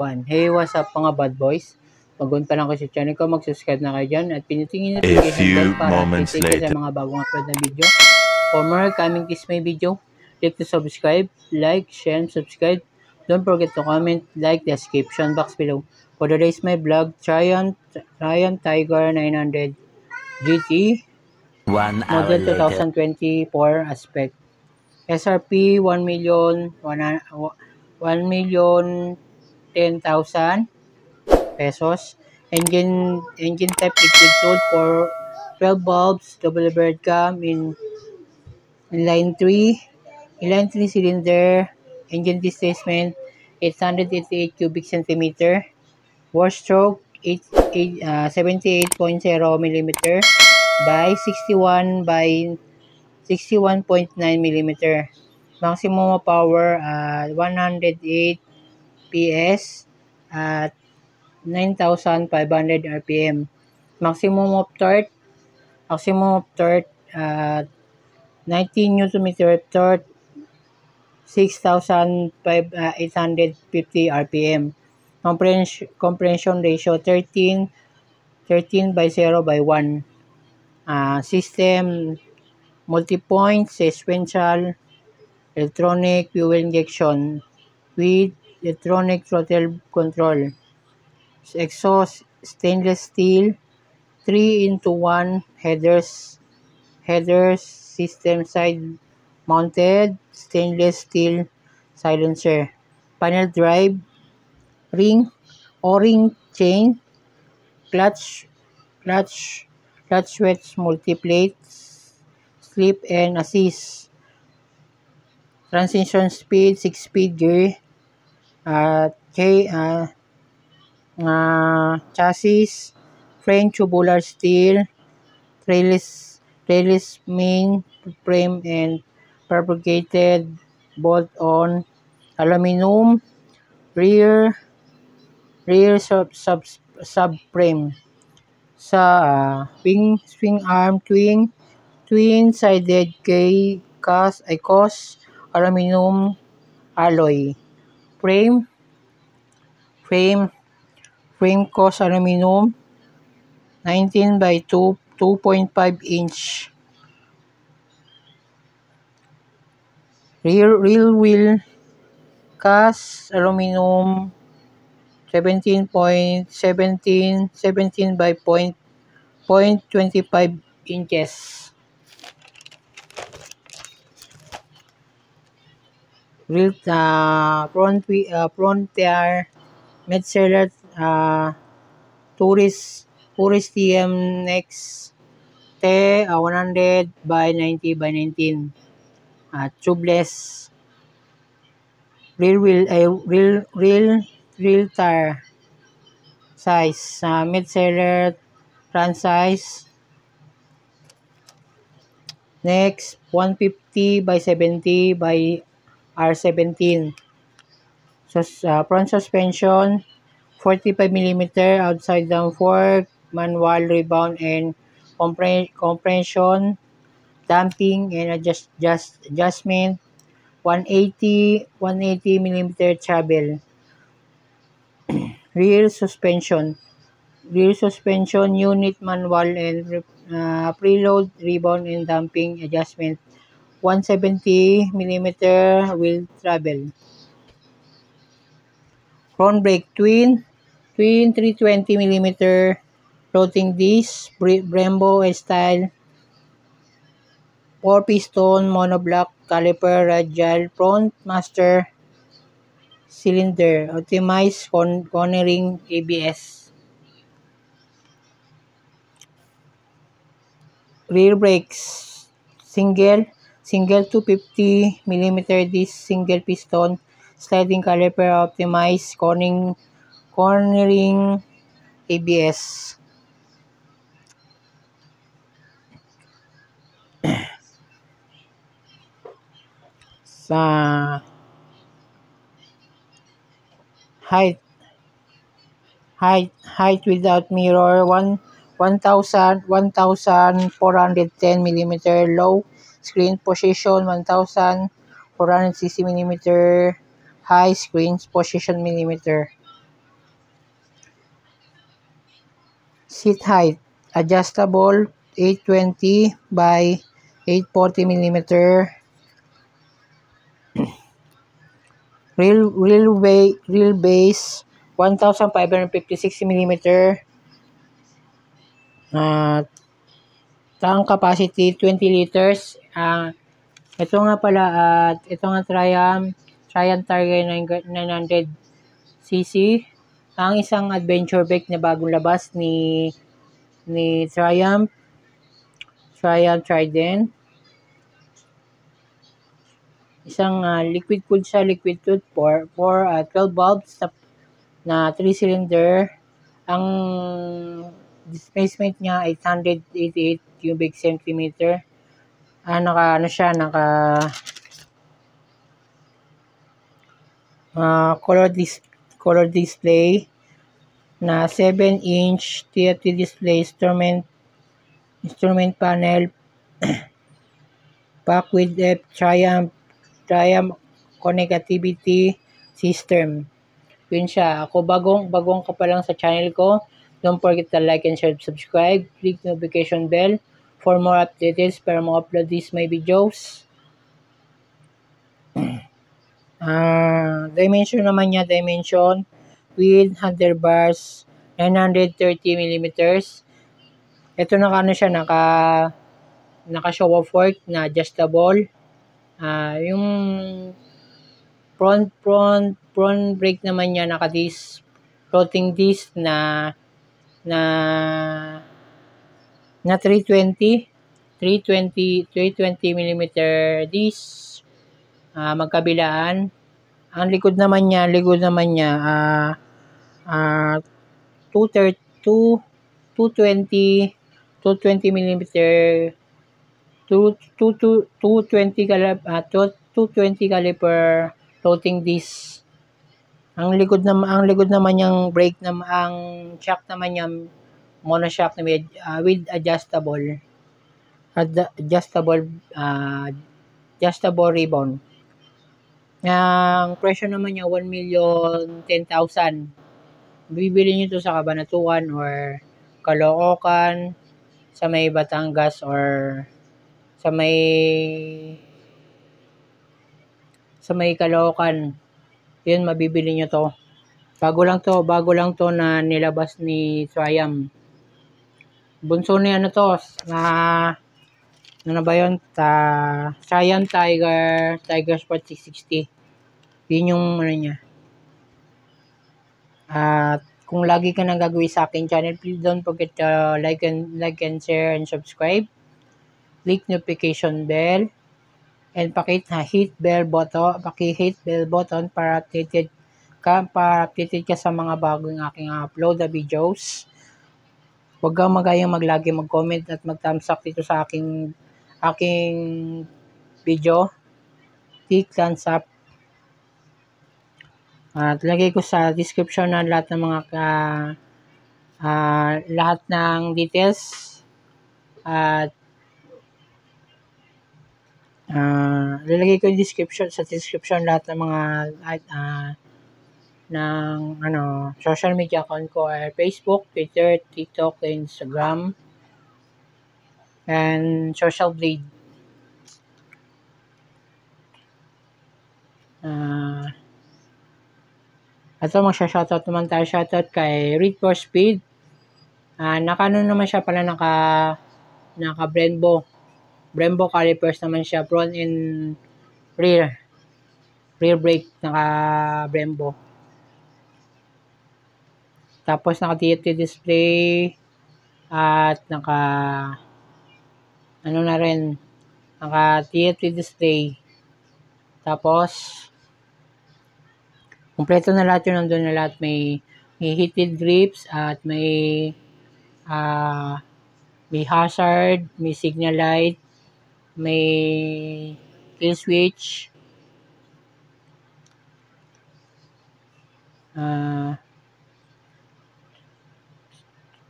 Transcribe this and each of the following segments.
1. Hey, what's up mga bad boys? Bagon pa lang kayo sa channel ko, mag-subscribe na kayo dyan at pinutingin notification bell para updated kayo sa mga bagong upload na video. For more coming this may video, click to subscribe, like, share, and subscribe. Don't forget to comment, like the description box below. For today's my vlog, Triumph Tiger 900 GT 1 hour model later. 2024 aspect. SRP 1,10,000 pesos. Engine type liquid cooled for 12 bulbs, double bird cam in line 3. Line 3 cylinder. Engine displacement 888 cubic centimeter. Bore stroke 78.0 mm by 61 by 61.9 mm. Maximum power 108 PS at 9,500 RPM. Maximum of torque 19 Nm torque, 6,850 RPM. Compression ratio 13 by 0 by 1. System multi-point sequential electronic fuel injection with electronic throttle control. Exhaust stainless steel 3-in-1 headers system, side mounted stainless steel silencer. Panel drive ring o-ring chain, clutch wedge multiplates, slip and assist. Transition speed 6-speed gear. Chassis frame tubular steel, trellis main frame and fabricated bolt-on aluminum rear subframe. Sa swing arm twin-sided cast aluminum alloy. Frame cast aluminum 19 by 2.5 inch. Rear wheel cast aluminum 17 by 0.25 inches. Real front tire Metzeler Tourist TM Next T100 by 90 by 19. Tubeless. Real tire size Metzeler front size. Next 150 by 70 by R17. So front suspension 45 mm outside down fork, manual rebound and compression, damping and adjustment 180 mm travel. Rear suspension unit manual and preload rebound and damping adjustment 170 mm wheel travel. Front brake twin 320 mm floating disc Brembo style 4-piston monoblock caliper radial front master cylinder optimized cornering ABS. Rear brakes single 250 mm disc single piston sliding caliper optimized cornering ABS. Sa height without mirror 1,410 mm. Low screen position 1,460 mm. High screen position mm. Seat height, adjustable 820 by 840 mm. Real base 1556 mm. Tank capacity 20 liters. Ito nga pala at ito nga Triumph Tiger 900cc. Ang isang adventure bike na bagong labas ni Triumph Trident. Isang liquid cooled siya, liquid cooled for 12 valves na 3 cylinder. Ang displacement niya 888 cubic centimeter. Color display na 7-inch TFT display, instrument panel packed with Triumph connectivity system. Yun siya. Ako bagong ka pa lang sa channel ko. Don't forget to like and share, subscribe, click notification bell for more updates para ma-upload my videos. Dimension naman niya, with handlebars 930 mm. Ito siya, naka show of work na adjustable. Yung front brake naman niya naka-disc, floating disc na 320 mm disc. Magkabilaan. Ang likod naman niya 220 mm 220 caliper floating disc. Ang likod naman niyang brake ang shock naman niya monoshock na with adjustable ribbon. Ang presyo naman niya 1,010,000. Bibili niyo to sa Cabanatuan or Caloocan, sa may Batangas or sa may Caloocan. Yun, mabibili niyo to. Bago lang to na nilabas ni Triumph. Bunso niya ano ba yun? Triumph Tiger Sport 660. Yun yung niya. At kung lagi ka nang gagawin sa akin channel, please don't forget to like and share and subscribe. Click notification bell and hit bell button para updated ka sa mga bagong aking upload na videos. Huwag kang mag-lagi, mag-comment at mag-thumbs up dito sa aking video. Click thumbs up. At lagay ko sa description na lahat ng mga lahat ng details. At lalagay ko yung sa description lahat ng mga social media account ko ay Facebook, Twitter, TikTok, Instagram, and Social Blade. Ito magsha-shoutout naman tayo. Shoutout kay Read for Speed. Naman siya pala naka Brembo calipers naman siya, front and rear brake naka Brembo. Tapos naka TFT display at naka TFT display. Tapos kumpleto na lahat yun, nandun na lahat. May heated grips at may hazard, may signal light, may kill switch,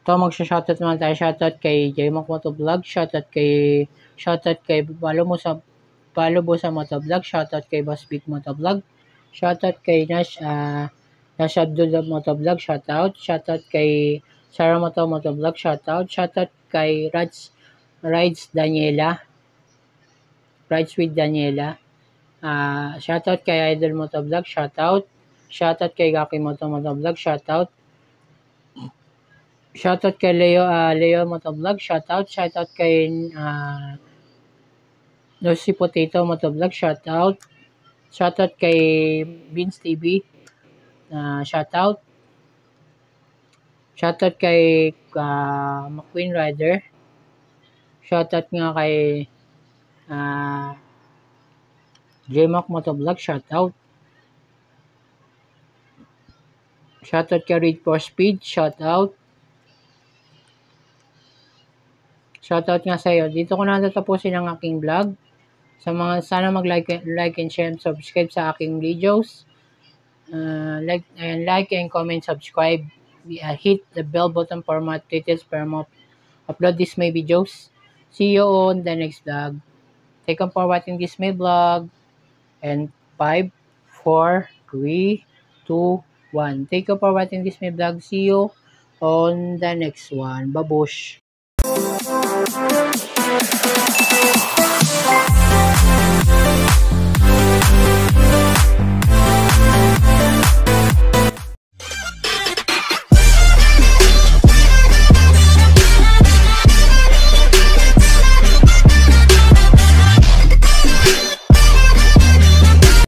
ito magsha-shoutout naman tayo. Shoutout kay Jaymac Motovlog, shoutout kay Palo Bosa Motovlog, shoutout kay Boss Big Motovlog, shoutout kay Nash Abdul Motovlog, shoutout kay Sarah Motovlog, shoutout. Shoutout kay Rides with Daniela. Shoutout kay Idol Motovlog, shoutout. Shoutout kay Gaki Motovlog, shoutout. Shoutout kay Leo Motovlog, shoutout. Shoutout kay Nosy Potato Motovlog, shoutout. Shoutout kay Vince TV, shoutout. Shoutout kay McQueen Rider. Shoutout nga kay JMac Motovlog, shoutout. Shoutout kay Read for Speed, shoutout. Shoutout nga sa iyo. Dito ko na tatapusin ang aking vlog. Sa mga sana mag-like and share and subscribe sa aking videos. Like and comment, subscribe. Hit the bell button for more details para upload this my videos. See you on the next vlog. Thank you for watching this my vlog. And 5, 4, 3, 2, 1. Thank you for watching this my vlog. See you on the next one. Babush!